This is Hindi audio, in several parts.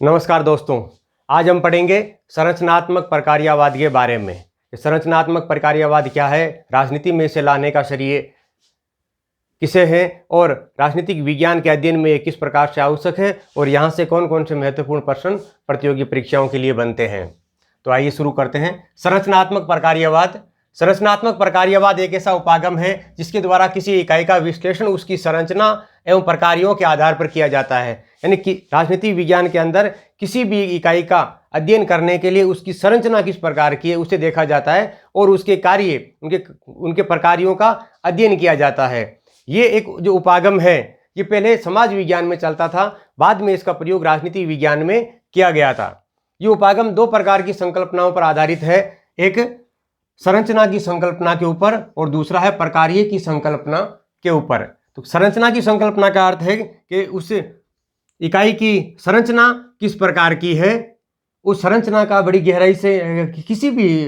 नमस्कार दोस्तों, आज हम पढ़ेंगे संरचनात्मक प्रकार्यवाद के बारे में। संरचनात्मक प्रकार्यवाद क्या है, राजनीति में इसे लाने का श्रेय किसे है और राजनीतिक विज्ञान के अध्ययन में ये किस प्रकार से आवश्यक है और यहाँ से कौन कौन से महत्वपूर्ण प्रश्न प्रतियोगी परीक्षाओं के लिए बनते हैं। तो आइए शुरू करते हैं। संरचनात्मक प्रकार्यवाद। संरचनात्मक प्रकार्यवाद एक ऐसा उपागम है जिसके द्वारा किसी इकाई का विश्लेषण उसकी संरचना एवं प्रकार्यों के आधार पर किया जाता है। यानी कि राजनीतिक विज्ञान के अंदर किसी भी इकाई का अध्ययन करने के लिए उसकी संरचना किस प्रकार की है उसे देखा जाता है और उसके कार्य उनके प्रकार्यों का अध्ययन किया जाता है। ये एक जो उपागम है ये पहले समाज विज्ञान में चलता था, बाद में इसका प्रयोग राजनीतिक विज्ञान में किया गया था। ये उपागम दो प्रकार की संकल्पनाओं पर आधारित है, एक संरचना की संकल्पना के ऊपर और दूसरा है प्रकार्य की संकल्पना के ऊपर। तो संरचना की संकल्पना का अर्थ है कि उस इकाई की संरचना किस प्रकार की है, उस संरचना का बड़ी गहराई से किसी भी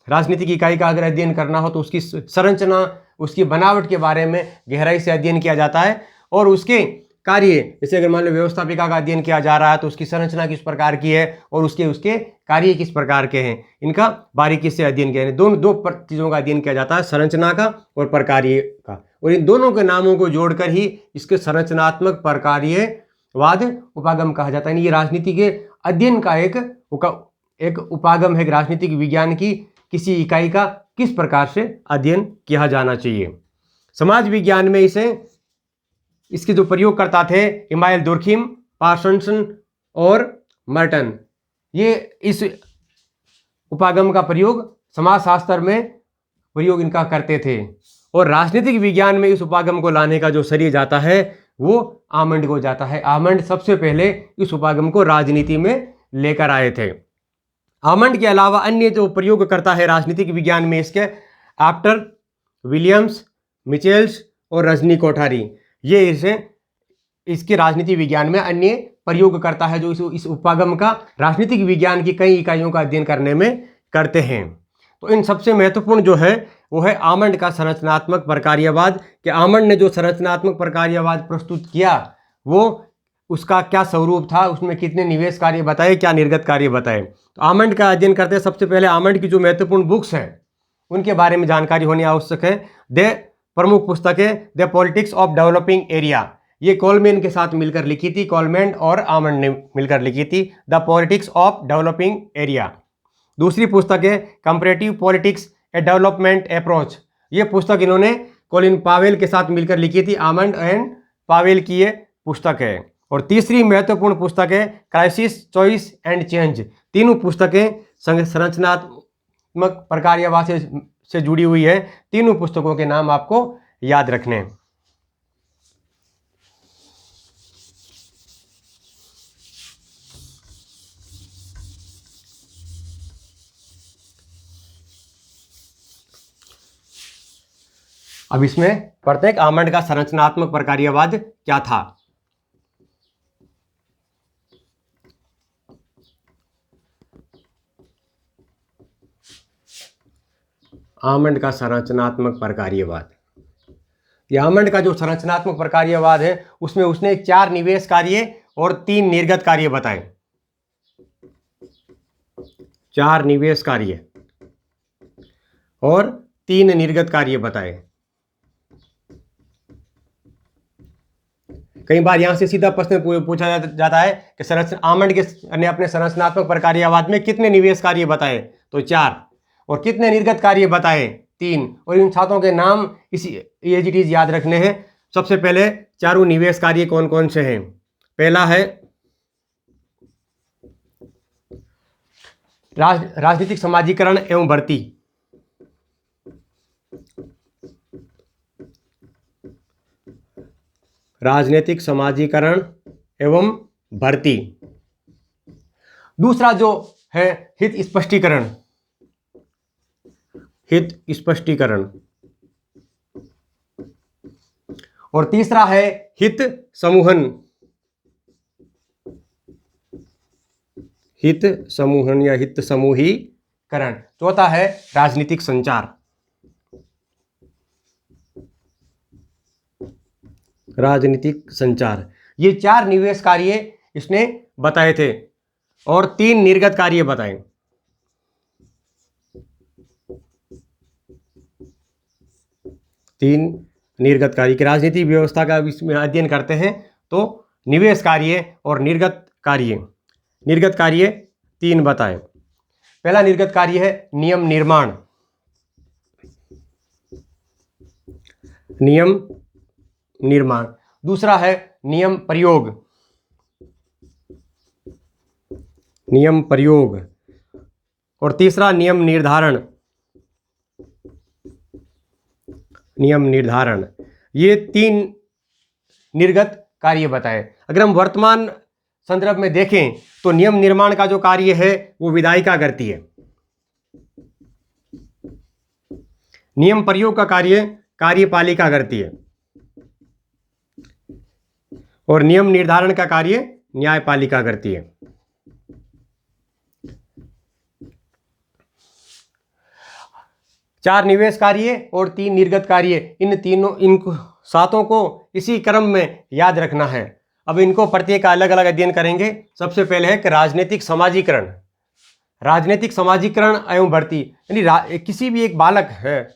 राजनीतिक इकाई का अगर अध्ययन करना हो तो उसकी संरचना, उसकी बनावट के बारे में गहराई से अध्ययन किया जाता है और उसके कार्य, जैसे अगर मान लो व्यवस्थापिका का अध्ययन किया जा रहा है तो उसकी संरचना किस प्रकार की है और उसके कार्य किस प्रकार के हैं, इनका बारीकी से अध्ययन किया। दो चीज़ों का अध्ययन किया जाता है, संरचना का और प्रकार्य का, और इन दोनों के नामों को जोड़कर ही इसके संरचनात्मक प्रकार्यवाद उपागम कहा जाता है। ये राजनीति के अध्ययन का एक उपागम है, राजनीतिक विज्ञान की किसी इकाई का किस प्रकार से अध्ययन किया जाना चाहिए। समाज विज्ञान में इसके जो प्रयोगकर्ता थे इमानुएल दुर्खिम, पार्सन्स और मर्टन, ये इस उपागम का प्रयोग समाजशास्त्र में प्रयोग इनका करते थे। और राजनीतिक विज्ञान में इस उपागम को लाने का जो श्रेय जाता है वो आमंड को जाता है। आमंड सबसे पहले इस उपागम को राजनीति में लेकर आए थे। आमंड के अलावा अन्य जो प्रयोग करता है राजनीतिक विज्ञान में इसके आफ्टर, विलियम्स, मिचेल्स और रजनी कोठारी, ये इसके राजनीतिक विज्ञान में अन्य प्रयोग करता है जो इस उपागम का राजनीतिक विज्ञान की कई इकाइयों का अध्ययन करने में करते हैं। तो इन सबसे महत्वपूर्ण जो है वो है आमंड का संरचनात्मक प्रकार्यवाद। कि आमंड ने जो संरचनात्मक प्रकार्यवाद प्रस्तुत किया वो उसका क्या स्वरूप था, उसमें कितने निवेश कार्य बताए, क्या निर्गत कार्य बताए। तो आमंड का अध्ययन करते हैं सबसे पहले आमंड की जो महत्वपूर्ण बुक्स हैं उनके बारे में जानकारी होनी आवश्यक है। प्रमुख पुस्तक है the politics of developing area, ये कोलमैन के साथ मिलकर लिखी थी, कोलमैन और आमंड ने मिलकर लिखी थी the politics of developing area. दूसरी पुस्तक है कंपैरेटिव पॉलिटिक्स ए डेवलपमेंट अप्रोच, ये पुस्तक इन्होंने कोलिन पावेल के साथ मिलकर लिखी थी, आमंड एंड पावेल की ये पुस्तक है। और तीसरी महत्वपूर्ण पुस्तक है क्राइसिस, चॉइस एंड चेंज। तीनों पुस्तकें संरचनात्मक प्रकार्यवाद से जुड़ी हुई है। तीनों पुस्तकों के नाम आपको याद रखने हैं। अब इसमें पढ़ते हैं कि आमंड का संरचनात्मक प्रकार्यवाद क्या था। आमंड का संरचनात्मक प्रकार्यवाद, यह आमंड का जो संरचनात्मक प्रकार्यवाद है उसमें उसने 4 निवेश कार्य और 3 निर्गत कार्य बताए। 4 निवेश कार्य और 3 निर्गत कार्य बताए। कई बार यहां से सीधा प्रश्न पूछा जाता है कि आमंड ने अपने संरचनात्मक प्रकार्यवाद में कितने निवेश कार्य बताए, तो 4, और कितने निर्गत कार्य बताए, 3, और इन छात्रों के नाम इस याद रखने हैं। सबसे पहले चारों निवेश कार्य कौन कौन से हैं। पहला है राजनीतिक समाजीकरण एवं भर्ती, राजनीतिक समाजीकरण एवं भर्ती। दूसरा जो है हित स्पष्टीकरण, हित स्पष्टीकरण। और तीसरा है हित समूहन, हित समूहन या हित समूहीकरण। चौथा है राजनीतिक संचार, राजनीतिक संचार। ये 4 निवेश कार्य इसने बताए थे और 3 निर्गत कार्य बताए। तीन निर्गत कार्य की राजनीतिक व्यवस्था का इसमें अध्ययन करते हैं तो निवेश कार्य और निर्गत कार्य 3 बताएं। पहला निर्गत कार्य है नियम निर्माण। दूसरा है नियम प्रयोग और तीसरा नियम निर्धारण। ये 3 निर्गत कार्य बताए। अगर हम वर्तमान संदर्भ में देखें तो नियम निर्माण का जो कार्य है वो विधायिका करती है। नियम प्रयोग का कार्य कार्यपालिका करती है और नियम निर्धारण का कार्य न्यायपालिका करती है। चार निवेश कार्य और 3 निर्गत कार्य, इन सातों को इसी क्रम में याद रखना है। अब इनको प्रत्येक अलग अलग अध्ययन करेंगे। सबसे पहले है कि राजनीतिक समाजीकरण एवं भर्ती, यानी किसी भी एक बालक है,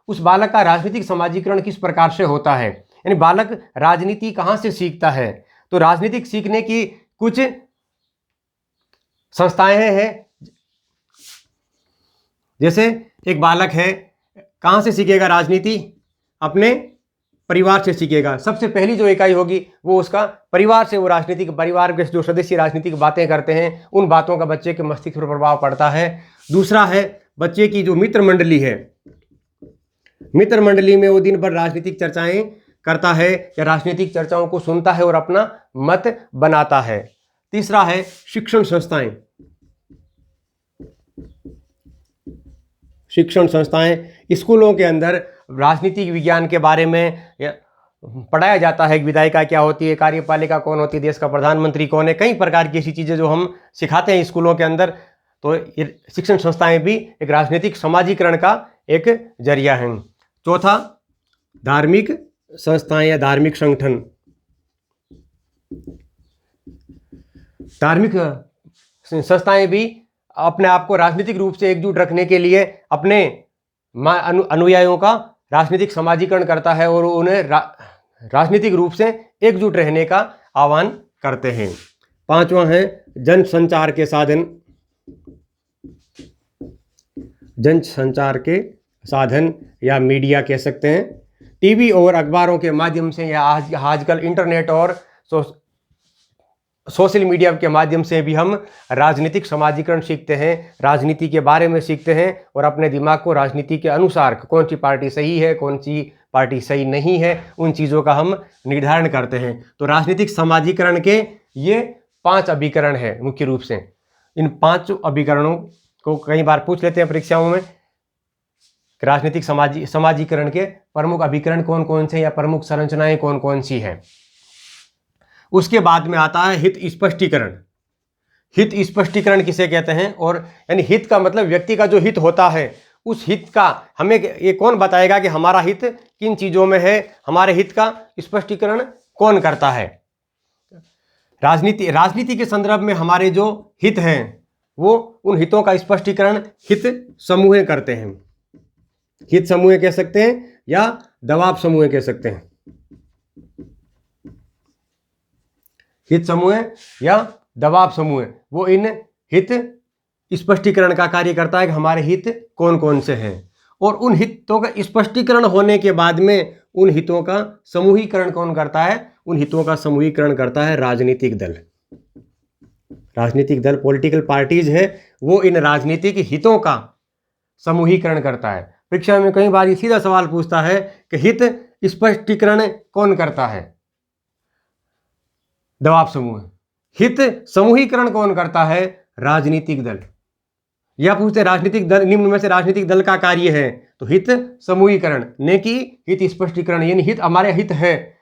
उस बालक का राजनीतिक समाजीकरण किस प्रकार से होता है, यानी बालक राजनीति कहाँ से सीखता है। तो राजनीतिक सीखने की कुछ संस्थाएं हैं। जैसे एक बालक है, कहाँ से सीखेगा राजनीति? अपने परिवार से सीखेगा। सबसे पहली जो इकाई होगी वो उसका परिवार से, वो परिवार के जो सदस्य राजनीतिक बातें करते हैं उन बातों का बच्चे के मस्तिष्क पर प्रभाव पड़ता है। दूसरा है बच्चे की जो मित्र मंडली है, मित्र मंडली में वो दिन भर राजनीतिक चर्चाएं करता है या राजनीतिक चर्चाओं को सुनता है और अपना मत बनाता है। तीसरा है शिक्षण संस्थाएं। स्कूलों के अंदर राजनीतिक विज्ञान के बारे में पढ़ाया जाता है। विधायिका क्या होती है, कार्यपालिका कौन होती है, देश का प्रधानमंत्री कौन है, कई प्रकार की ऐसी चीज़ें जो हम सिखाते हैं स्कूलों के अंदर। तो शिक्षण संस्थाएं भी एक राजनीतिक समाजीकरण का एक जरिया हैं। चौथा धार्मिक संस्थाएं या धार्मिक संगठन। धार्मिक संस्थाएं भी अपने आप को राजनीतिक रूप से एकजुट रखने के लिए अपने अनुयायियों का राजनीतिक समाजीकरण करता है और उन्हें राजनीतिक रूप से एकजुट रहने का आह्वान करते हैं। पांचवा है जनसंचार के साधन या मीडिया कह सकते हैं। टीवी और अखबारों के माध्यम से या आजकल इंटरनेट और सोशल मीडिया के माध्यम से भी हम राजनीतिक समाजीकरण सीखते हैं, राजनीति के बारे में सीखते हैं और अपने दिमाग को राजनीति के अनुसार कौन सी पार्टी सही है, कौन सी पार्टी सही नहीं है, उन चीज़ों का हम निर्धारण करते हैं। तो राजनीतिक समाजीकरण के ये 5 अभिकरण हैं मुख्य रूप से। इन 5 अभिकरणों को कई बार पूछ लेते हैं परीक्षाओं में। राजनीतिक समाजीकरण के प्रमुख अभिकरण कौन कौन से या प्रमुख संरचनाएं कौन कौन सी हैं। उसके बाद में आता है हित स्पष्टीकरण किसे कहते हैं, और यानी हित का मतलब व्यक्ति का जो हित होता है उस हित का हमें ये कौन बताएगा कि हमारा हित किन चीज़ों में है, हमारे हित का स्पष्टीकरण कौन करता है। राजनीति के संदर्भ में हमारे जो हित हैं वो उन हितों का स्पष्टीकरण हित समूह करते हैं। हित समूह कह सकते हैं या दबाव समूह कह सकते हैं। हित समूह या दबाव समूह वो इन हित स्पष्टीकरण का कार्य करता है कि हमारे हित कौन कौन से हैं, और उन हितों का स्पष्टीकरण होने के बाद में उन हितों का समूहीकरण कौन करता है? उन हितों का समूहीकरण करता है राजनीतिक दल पॉलिटिकल पार्टीज है, वो इन राजनीतिक हितों का समूहीकरण करता है। परीक्षा में कई बार सीधा सवाल पूछता है कि हित स्पष्टीकरण कौन करता है? दबाव समूह। हित समूहीकरण कौन करता है? राजनीतिक दल। या पूछते राजनीतिक दल निम्न में से राजनीतिक दल का कार्य है, तो हित समूहीकरण ने कि हित स्पष्टीकरण, यानी हित हमारे हित है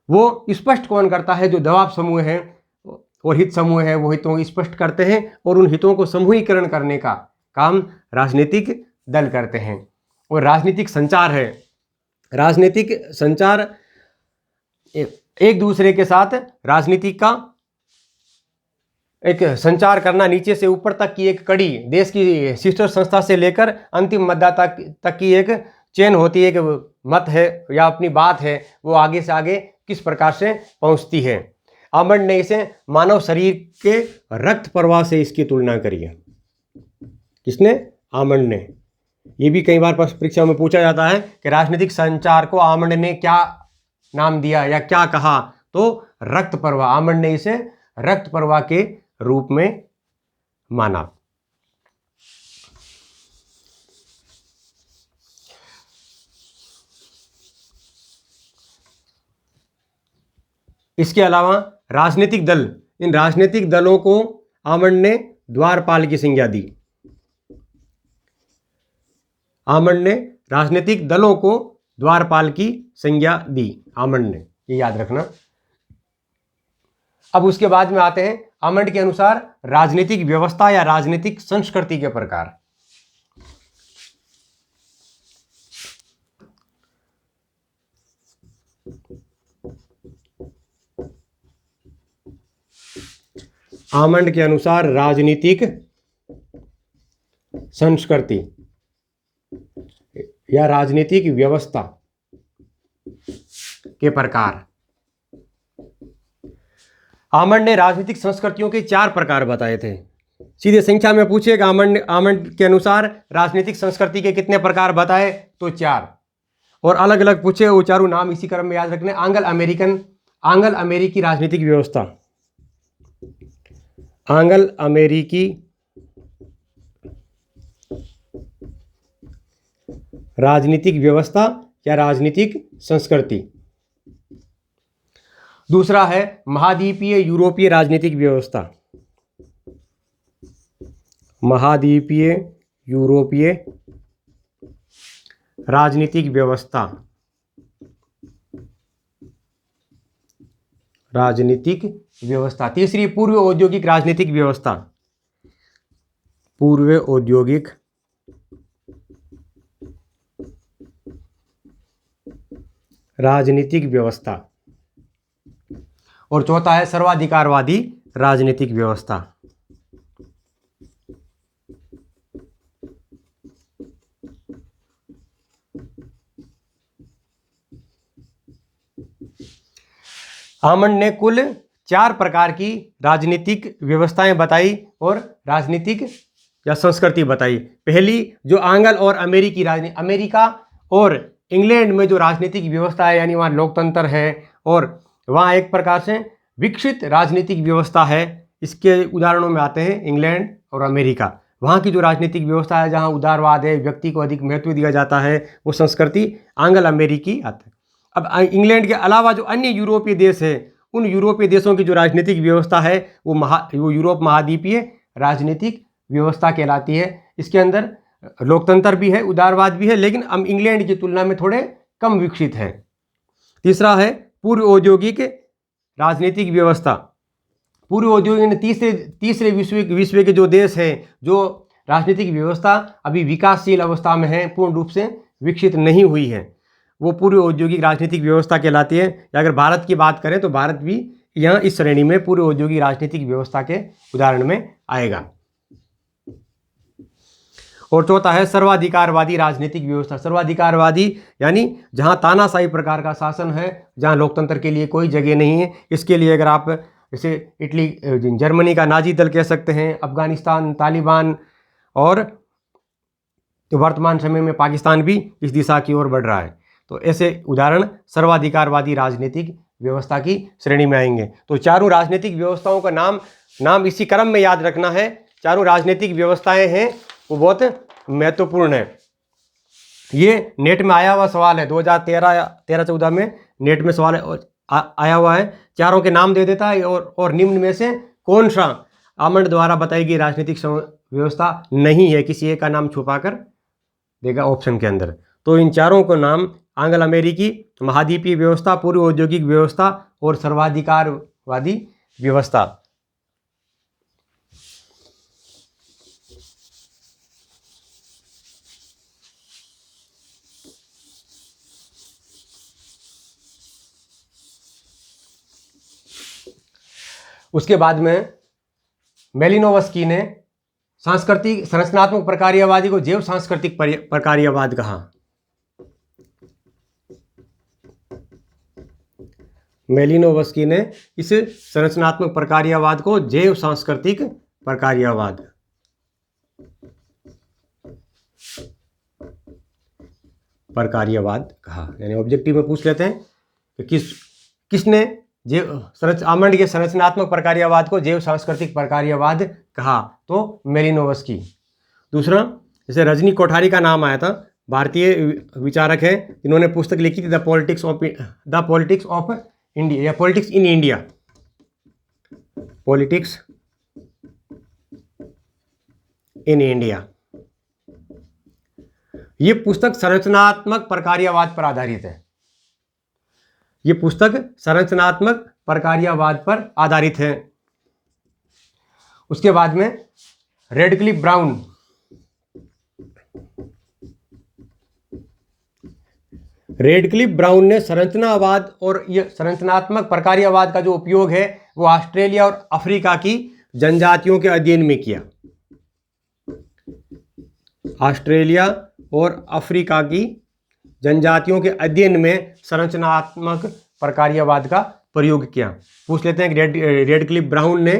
वो स्पष्ट कौन करता है? जो दबाव समूह है और हित समूह है वो हितों को स्पष्ट करते हैं और उन हितों को समूहीकरण करने का काम राजनीतिक दल करते हैं। और राजनीतिक संचार है। राजनीतिक संचार एक दूसरे के साथ राजनीति का एक संचार करना नीचे से ऊपर तक की एक कड़ी, देश की सिस्टर संस्था से लेकर अंतिम मतदाता तक की एक चेन होती है कि मत है या अपनी बात है वो आगे से आगे किस प्रकार से पहुंचती है। आमंड ने इसे मानव शरीर के रक्त प्रवाह से इसकी तुलना करी है। किसने? आमंड ने। ये भी कई बार परीक्षा में पूछा जाता है कि राजनीतिक संचार को आमंड ने क्या नाम दिया या क्या कहा, तो रक्त प्रवाह। आमंड ने इसे रक्त प्रवाह के रूप में माना। इसके अलावा राजनीतिक दल, इन राजनीतिक दलों को आमंड ने द्वारपाल की संज्ञा दी। आमंड ने राजनीतिक दलों को द्वारपाल की संज्ञा दी, आमंड ने, ये याद रखना। अब उसके बाद में आते हैं आमंड के अनुसार राजनीतिक व्यवस्था या राजनीतिक संस्कृति के प्रकार। आमंड के अनुसार राजनीतिक संस्कृति या राजनीतिक व्यवस्था के प्रकार। आमंड ने राजनीतिक संस्कृतियों के 4 प्रकार बताए थे। सीधे संख्या में पूछेगा आमंड के अनुसार राजनीतिक संस्कृति के कितने प्रकार बताए, तो 4। और अलग अलग पूछे वो चारों नाम इसी क्रम में याद रखने। आंग्ल अमेरिकी राजनीतिक व्यवस्था, आंग्ल अमेरिकी राजनीतिक व्यवस्था या राजनीतिक संस्कृति। दूसरा है महाद्वीपीय यूरोपीय राजनीतिक व्यवस्था, महाद्वीपीय यूरोपीय राजनीतिक व्यवस्था, राजनीतिक व्यवस्था। तीसरी पूर्व औद्योगिक राजनीतिक व्यवस्था, पूर्व औद्योगिक राजनीतिक व्यवस्था। और चौथा है सर्वाधिकारवादी राजनीतिक व्यवस्था। आमंड ने कुल 4 प्रकार की राजनीतिक व्यवस्थाएं बताई और राजनीतिक या संस्कृति बताई। पहली जो आंग्ल और अमेरिकी राजनीति, अमेरिका और इंग्लैंड में जो राजनीतिक व्यवस्था है, यानी वहाँ लोकतंत्र है और वहाँ एक प्रकार से विकसित राजनीतिक व्यवस्था है। इसके उदाहरणों में आते हैं इंग्लैंड और अमेरिका। वहाँ की जो राजनीतिक व्यवस्था है, जहाँ उदारवाद है, व्यक्ति को अधिक महत्व दिया जाता है, वो संस्कृति आंग्ल अमेरिकी आता है। अब इंग्लैंड के अलावा जो अन्य यूरोपीय देश है, उन यूरोपीय देशों की जो राजनीतिक व्यवस्था है वो यूरोप महाद्वीपीय राजनीतिक व्यवस्था कहलाती है। इसके अंदर लोकतंत्र भी है, उदारवाद भी है, लेकिन हम इंग्लैंड की तुलना में थोड़े कम विकसित है। तीसरा है पूर्व औद्योगिक राजनीतिक व्यवस्था। पूर्व औद्योगिक तीसरे विश्व के जो देश हैं, जो राजनीतिक व्यवस्था अभी विकासशील अवस्था में है, पूर्ण रूप से विकसित नहीं हुई है, वो पूर्व औद्योगिक राजनीतिक व्यवस्था कहलाती है। अगर भारत की बात करें तो भारत भी यहाँ इस श्रेणी में पूर्व औद्योगिक राजनीतिक व्यवस्था के उदाहरण में आएगा। और चौथा है सर्वाधिकारवादी राजनीतिक व्यवस्था। सर्वाधिकारवादी यानी जहां तानाशाही प्रकार का शासन है, जहां लोकतंत्र के लिए कोई जगह नहीं है। इसके लिए अगर आप जैसे इटली, जर्मनी का नाजी दल कह सकते हैं, अफगानिस्तान, तालिबान, और तो वर्तमान समय में पाकिस्तान भी इस दिशा की ओर बढ़ रहा है। तो ऐसे उदाहरण सर्वाधिकारवादी राजनीतिक व्यवस्था की श्रेणी में आएंगे। तो चारों राजनीतिक व्यवस्थाओं का नाम इसी क्रम में याद रखना है। चारों राजनीतिक व्यवस्थाएं हैं वो बहुत महत्वपूर्ण है। ये नेट में आया हुआ सवाल है, 2013-14 में नेट में सवाल आया हुआ है। चारों के नाम दे देता है और निम्न में से कौन सा आमंड द्वारा बताई गई राजनीतिक व्यवस्था नहीं है, किसी एक का नाम छुपा कर देगा ऑप्शन के अंदर। तो इन चारों को नाम आंग्ल अमेरिकी, महाद्वीपीय व्यवस्था, पूर्व औद्योगिक व्यवस्था और सर्वाधिकारवादी व्यवस्था। उसके बाद में मेलिनोवस्की ने सांस्कृतिक संरचनात्मक प्रकार्यवादी को जैव सांस्कृतिक प्रकार्यवाद कहा। मेलिनोवस्की ने इस संरचनात्मक प्रकार्यवाद को जैव सांस्कृतिक प्रकार्यवाद कहा। यानी ऑब्जेक्टिव में पूछ लेते हैं कि किसने आमंड के संरचनात्मक प्रकार्यवाद को जैव सांस्कृतिक प्रकार्यवाद कहा, तो मेलिनोवस्की। दूसरा, जैसे रजनी कोठारी का नाम आया था, भारतीय विचारक हैं जिन्होंने पुस्तक लिखी थी द पॉलिटिक्स ऑफ इंडिया या politics in India, politics in India. ये पुस्तक संरचनात्मक प्रकार्यवाद पर आधारित है। ये पुस्तक संरचनात्मक प्रकार्यवाद पर आधारित है। उसके बाद में रेडक्लिफ ब्राउन ने संरचनावाद और ये संरचनात्मक प्रकार्यवाद का जो उपयोग है वो ऑस्ट्रेलिया और अफ्रीका की जनजातियों के अध्ययन में किया। ऑस्ट्रेलिया और अफ्रीका की जनजातियों के अध्ययन में संरचनात्मक प्रकार्यवाद का प्रयोग किया। पूछ लेते हैं कि रेडक्लिफ ब्राउन ने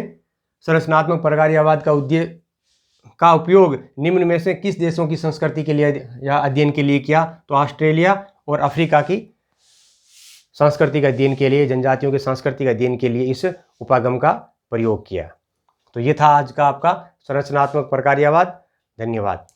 संरचनात्मक प्रकार्यवाद का उपयोग निम्न में से किस देशों की संस्कृति के लिए या अध्ययन के लिए किया, तो ऑस्ट्रेलिया और अफ्रीका की सांस्कृतिक अध्ययन के लिए, जनजातियों के सांस्कृतिक अध्ययन के लिए इस उपागम का प्रयोग किया। तो ये था आज का आपका संरचनात्मक प्रकार्यवाद। धन्यवाद।